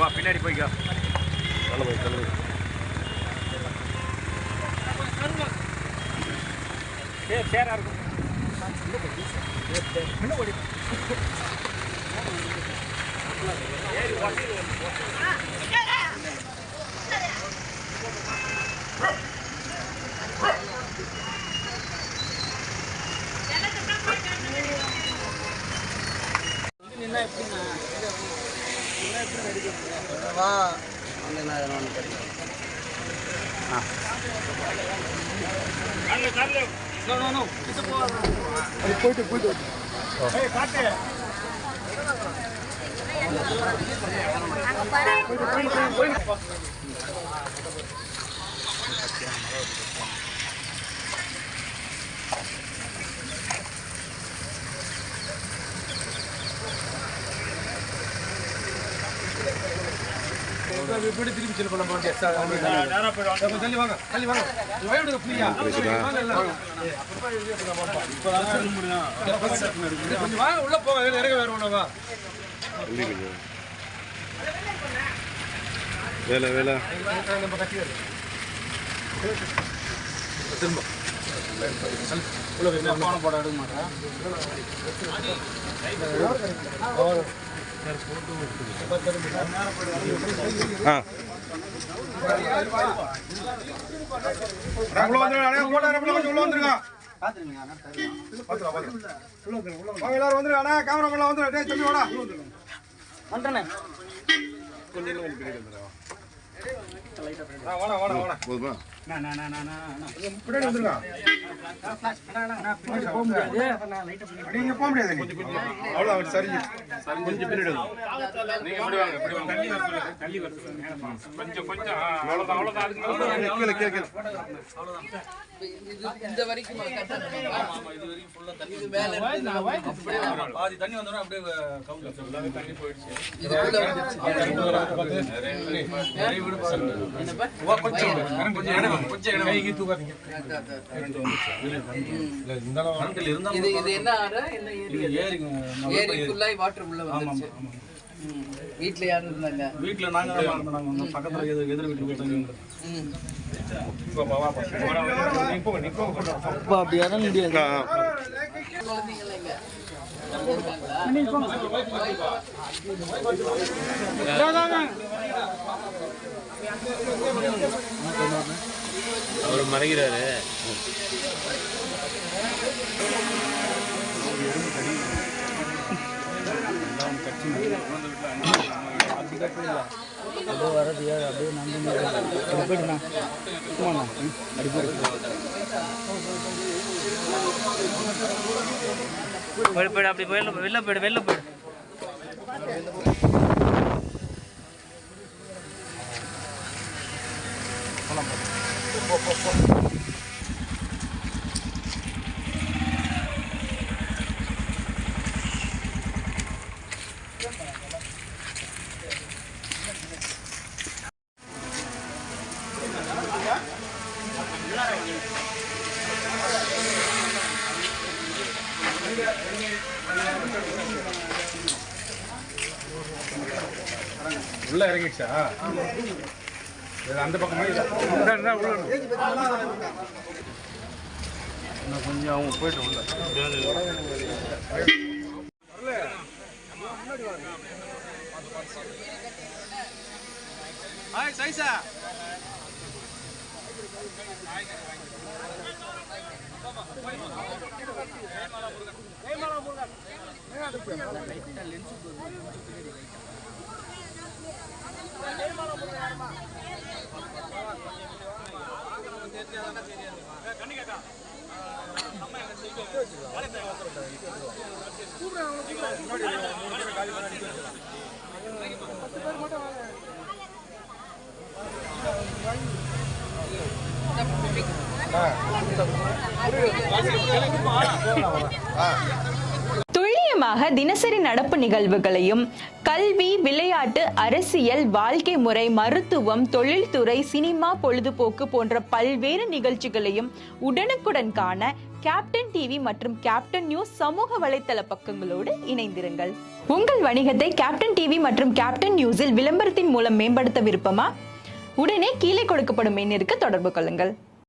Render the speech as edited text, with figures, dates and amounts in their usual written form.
வா பின்னாடி போய்க்கோ. சேரா இருக்கும். போயிட்டு எப்படி திருப்பி செல்ல பண்ண போறீங்க? தள்ளி வாங்க வயலுக்கு ஃப்ரீயா கொஞ்சம் வாங்க, உள்ள போங்க, இறங்க வேற ஒண்ணு வா. வேலை நம்ம கட்டி திரும்ப உள்ள போட எடுக்க மாட்டேன். இந்த வரைக்கும் பாதி தண்ணி வந்தோம்னா அப்படியே தண்ணி போயிடுச்சு. வீட்டுல யாரும் இருந்தாங்க? வீட்டுல நாங்க பக்கத்துல எதிர் வீட்டுல அப்படி யாரும் முடியாது. அவர் மறைகிறாரு. வரது அப்படியே நம்பி போயிட்டுண்ணா போயிடு அப்படி வெளில போயிடு. உள்ள இறங்கிடுச்சா? அந்த பக்கமே கொஞ்சம் அவங்க போயிட்டு உள்ள சைஸா துல்லியமா முன்னதாக தினசரி நடப்பு நிகழ்வுகளையும் கல்வி, விளையாட்டு, அரசியல், வாழ்க்கை முறை, மருத்துவம், தொழில்துறை, சினிமா, பொழுதுபோக்கு போன்ற பல்வேறு நிகழ்ச்சிகளையும் உடனுக்குடன் காண கேப்டன் டிவி மற்றும் கேப்டன் நியூஸ் சமூக வலைத்தள பக்கங்களோடு இணைந்திருங்கள். உங்கள் வணிகத்தை கேப்டன் டிவி மற்றும் கேப்டன் நியூஸில் விளம்பரத்தின் மூலம் மேம்படுத்த விருப்பமா? உடனே கீழே கொடுக்கப்படும் எண்ணிற்கு தொடர்பு கொள்ளுங்கள்.